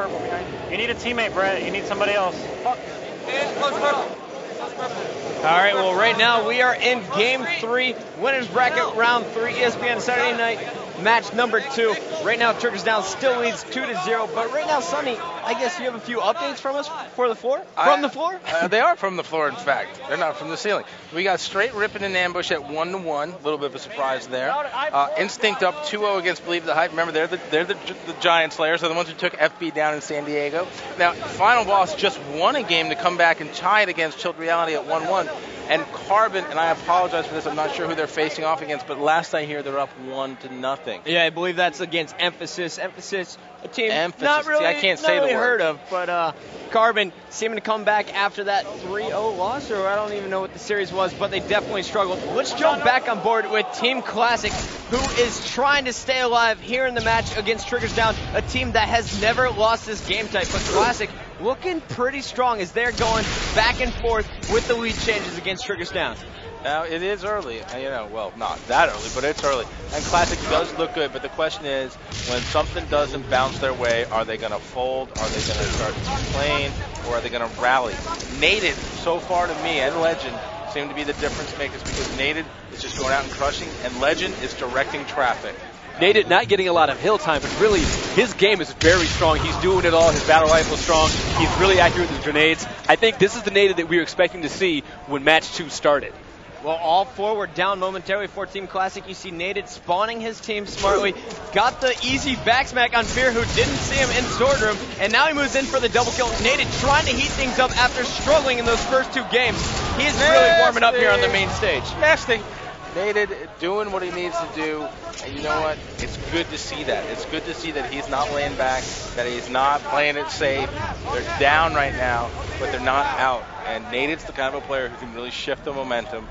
purple behind you. You need a teammate, Brett. You need somebody else. Fuck. All right, well, right now we are in Game 3, Winners Bracket Round 3, ESPN Saturday Night, match number 2. Right now, Triggers Down still leads 2-0, but right now, Sonny, I guess you have a few updates from us for the floor? From the floor? They are from the floor, in fact. They're not from the ceiling. We got straight ripping and ambush at 1-1. A little bit of a surprise there. Instinct up 2-0 against Believe the Hype. Remember, they're the Giant Slayers. They're the ones who took FB down in San Diego. Now, Final Boss just won a game to come back and tie it against Chilled Reality at 1-1. And Carbon, and I apologize for this, I'm not sure who they're facing off against, but last I hear they're up 1-0. Yeah, I believe that's against Emphasis. Emphasis, a team Emphasis. not really, See, I can't say not really the word. heard of, but Carbon seeming to come back after that 3-0 loss, or I don't even know what the series was, but they definitely struggled. Let's jump back on board with Team Classic, who is trying to stay alive here in the match against Triggers Down, a team that has never lost this game type, but Classic looking pretty strong as they're going back and forth with the lead changes against Triggers Down. Now, it is early, well, not that early, but it's early. And Classic does look good, but the question is, when something doesn't bounce their way, are they going to fold? Are they going to start playing? Or are they going to rally? Nated, so far to me, and Legend seem to be the difference makers because Nated is just going out and crushing, and Legend is directing traffic. Nated not getting a lot of hill time, but really his game is very strong. He's doing it all. His battle rifle is strong. He's really accurate with his grenades. I think this is the Nated that we were expecting to see when match 2 started. Well, all forward down momentarily for Team Classic. You see Nated spawning his team smartly. Got the easy back smack on Fear, who didn't see him in Sword Room. And now he moves in for the double kill. Nated trying to heat things up after struggling in those first 2 games. He is really warming up here on the main stage. Nasty. Nated doing what he needs to do. And you know what? It's good to see that. It's good to see that he's not laying back, that he's not playing it safe. They're down right now, but they're not out. And Nated's the kind of a player who can really shift the momentum.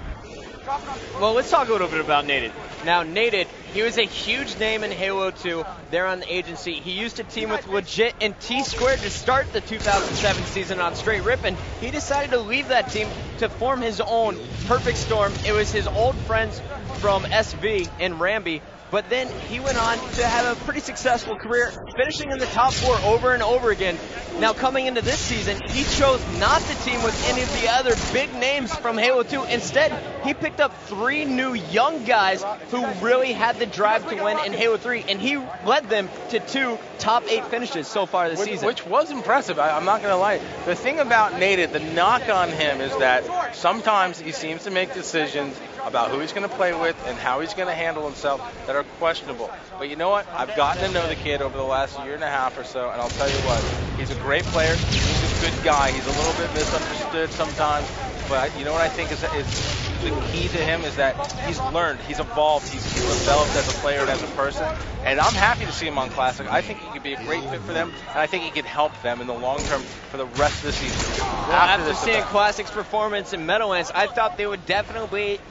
Well, let's talk a little bit about Nated. Now, Nated, he was a huge name in Halo 2 there on the agency. He used to team with Legit and T-Squared to start the 2007 season on Straight Rip, and he decided to leave that team to form his own Perfect Storm. It was his old friends from SV and Ramby, but then he went on to have a pretty successful career, finishing in the top 4 over and over again. Now, coming into this season, he chose not to team with any of the other big names from Halo 2. Instead, he picked up 3 new young guys who really had the drive to win in Halo 3, and he led them to 2 top 8 finishes so far this season. Which was impressive, I'm not going to lie. The thing about Nated, the knock on him is that sometimes he seems to make decisions about who he's going to play with and how he's going to handle himself that are questionable. But you know what? I've gotten to know the kid over the last year and a half or so, and I'll tell you what, he's a great player. He's a good guy. He's a little bit misunderstood sometimes, but you know what I think is the key to him is that he's learned, he's evolved, he's developed as a player and as a person, and I'm happy to see him on Classic. I think he could be a great fit for them, and I think he could help them in the long term for the rest of the season. Well, after seeing Classic's performance in Meadowlands, I thought they would definitely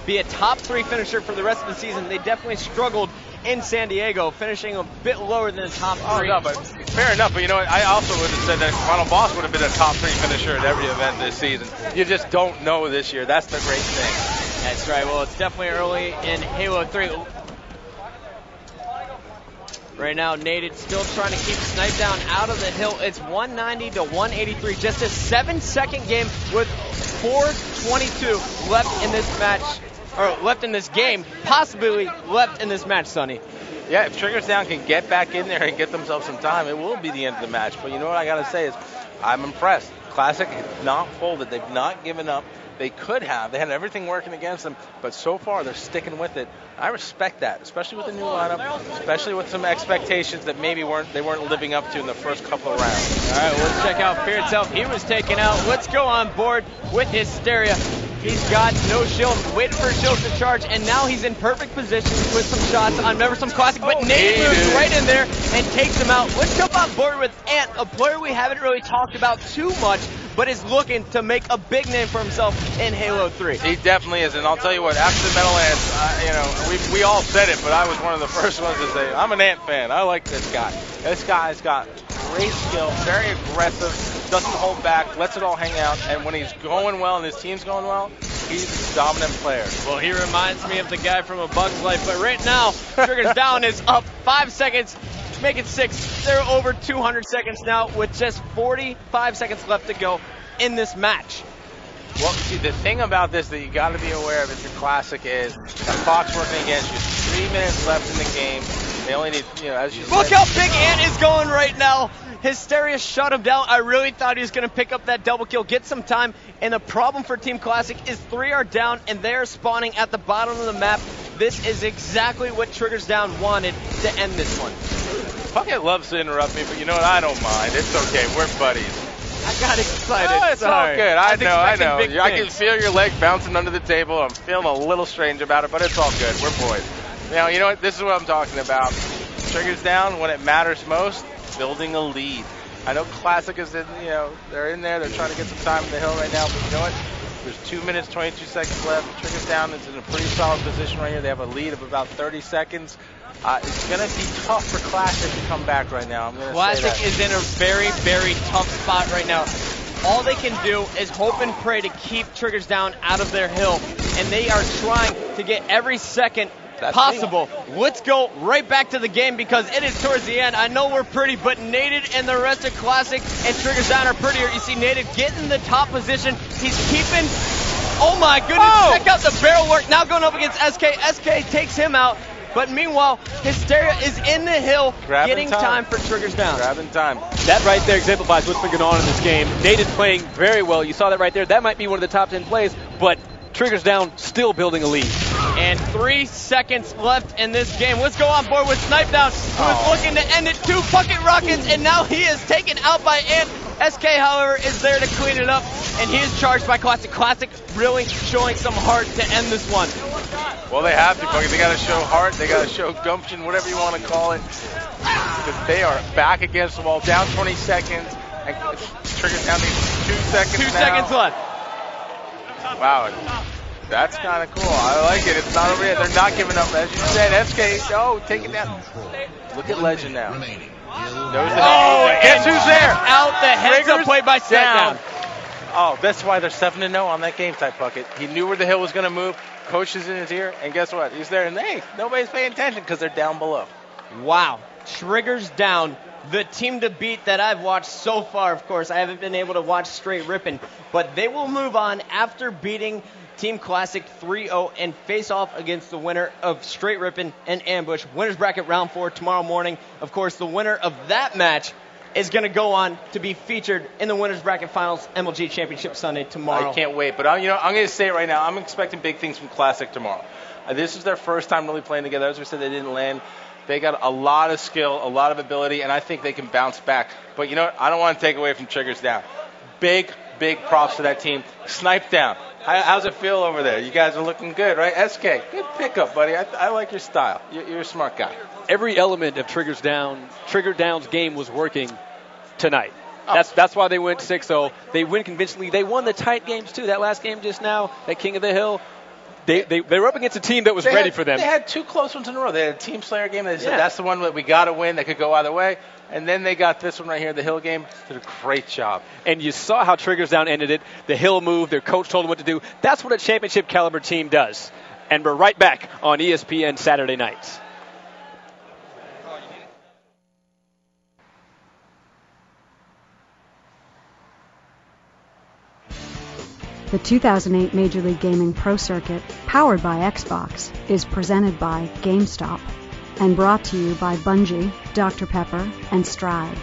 be a top 3 finisher for the rest of the season. They definitely struggled in San Diego, finishing a bit lower than the top 3. Oh, no, but fair enough. But you know what? I also would have said that Final Boss would have been a top 3 finisher at every event this season. You just don't know this year. That's the great thing. That's right. Well, it's definitely early in Halo 3. Right now, Nated still trying to keep Snipe down out of the hill. It's 190 to 183. Just a 7-second game with 4:22 left in this match. Or left in this game, possibly left in this match, Sonny. Yeah, if Triggers Down can get back in there and get themselves some time, it will be the end of the match. But you know what I got to say is, I'm impressed. Classic has not folded. They've not given up. They could have. They had everything working against them, but so far they're sticking with it. I respect that, especially with the new lineup, especially with some expectations that maybe they weren't living up to in the first couple of rounds. All right, well, let's check out Fear itself. He was taken out. Let's go on board with Hysteria. He's got no shield, waiting for his shield to charge, and now he's in perfect position with some shots on Never Some Classic, but Nate moves right in there and takes him out. Let's jump on board with Ant, a player we haven't really talked about too much, but is looking to make a big name for himself in Halo 3. He definitely is, and I'll tell you what, after the Meadowlands, we all said it, but I was one of the first ones to say, I'm an Ant fan. I like this guy. This guy's got great skill, very aggressive, doesn't hold back, lets it all hang out, and when he's going well and his team's going well, he's a dominant player. Well, he reminds me of the guy from A Bug's Life, but right now, Triggers Down is up 5 seconds Let's make it 6. They're over 200 seconds now with just 45 seconds left to go in this match. Well, see, the thing about this that you got to be aware of if you're Classic is the clock's working against you. 3 minutes left in the game. They only need, as you said. Look how Big Ant is going right now. Hysteria shut him down. I really thought he was going to pick up that double kill, get some time. And the problem for Team Classic is 3 are down, and they're spawning at the bottom of the map. This is exactly what Triggers Down wanted to end this one. Puckett loves to interrupt me, but you know what? I don't mind. It's okay. We're buddies. I got excited. Oh, it's Sorry. all good. I know. Big I can things. feel your leg bouncing under the table. I'm feeling a little strange about it, but it's all good. We're boys. Now, you know what? This is what I'm talking about. Triggers Down when it matters most, building a lead. I know Classic is in, they're in there. They're trying to get some time in the hill right now, but you know what? There's 2 minutes, 22 seconds left. Triggers Down is in a pretty solid position right here. They have a lead of about 30 seconds. It's going to be tough for Classic to come back right now. I'm going to say that. Classic is in a very, very tough spot right now. All they can do is hope and pray to keep Triggers Down out of their hill, and they are trying to get every second possible. Let's go right back to the game because it is towards the end. I know we're pretty, but Nated and the rest of Classic and Triggers Down are prettier. You see Nated getting the top position. He's keeping... Oh my goodness, check out the barrel work. Now going up against SK. SK takes him out. But meanwhile, Hysteria is in the hill, getting time for Triggers Down. Grabbing time. That right there exemplifies what's been going on in this game. Nated playing very well. You saw that right there. That might be one of the top 10 plays, but Triggers Down still building a lead. And 3 seconds left in this game. Let's go on board with Snipe Down, who is looking to end it. 2 Puckett Rockets, and now he is taken out by Ant. SK, however, is there to clean it up, and he is charged by Classic. Classic really showing some heart to end this one. Well, they have to, Puckett. They got to show heart. They got to show gumption, whatever you want to call it. Because they are back against the wall, down 20 seconds. And Triggers Down needs 2 seconds 2 now. seconds left. Wow. That's kind of cool. I like it. It's not over yet. They're not giving up. As you said, SK, take it down. Look at Legend now. Guess who's there? Out the heads up play by Snipe Down. Oh, that's why they're 7-0 on that game type Puckett. He knew where the hill was going to move. Coach is in his ear, and guess what? He's there, and hey, nobody's paying attention because they're down below. Wow. Triggers Down, the team to beat that I've watched so far. Of course, I haven't been able to watch Straight Rippin', but they will move on after beating Team Classic 3-0 and face off against the winner of Straight Rippin' and Ambush. Winners bracket round 4 tomorrow morning. Of course, the winner of that match is going to go on to be featured in the winners bracket finals MLG Championship Sunday tomorrow. I can't wait, but I'm going to say it right now. I'm expecting big things from Classic tomorrow. This is their first time really playing together. As we said, they didn't land. They got a lot of skill, a lot of ability, and I think they can bounce back. But you know what? I don't want to take away from Triggers Down. Big props to that team. Snipe Down. How's it feel over there? You guys are looking good, right? SK, good pickup, buddy. I like your style. You're a smart guy. Every element of Trigger Down's game was working tonight. That's why they went 6-0. They win convincingly. They won the tight games too. That last game just now, that King of the Hill, they were up against a team that was ready for them. They had 2 close ones in a row. They had a Team Slayer game. They said that's the one that we got to win. That could go either way. And then they got this one right here, the Hill game. Did a great job. And you saw how Triggers Down ended it. The Hill move. Their coach told them what to do. That's what a championship caliber team does. And we're right back on ESPN Saturday nights. The 2008 Major League Gaming Pro Circuit, powered by Xbox, is presented by GameStop and brought to you by Bungie, Dr. Pepper, and Stride.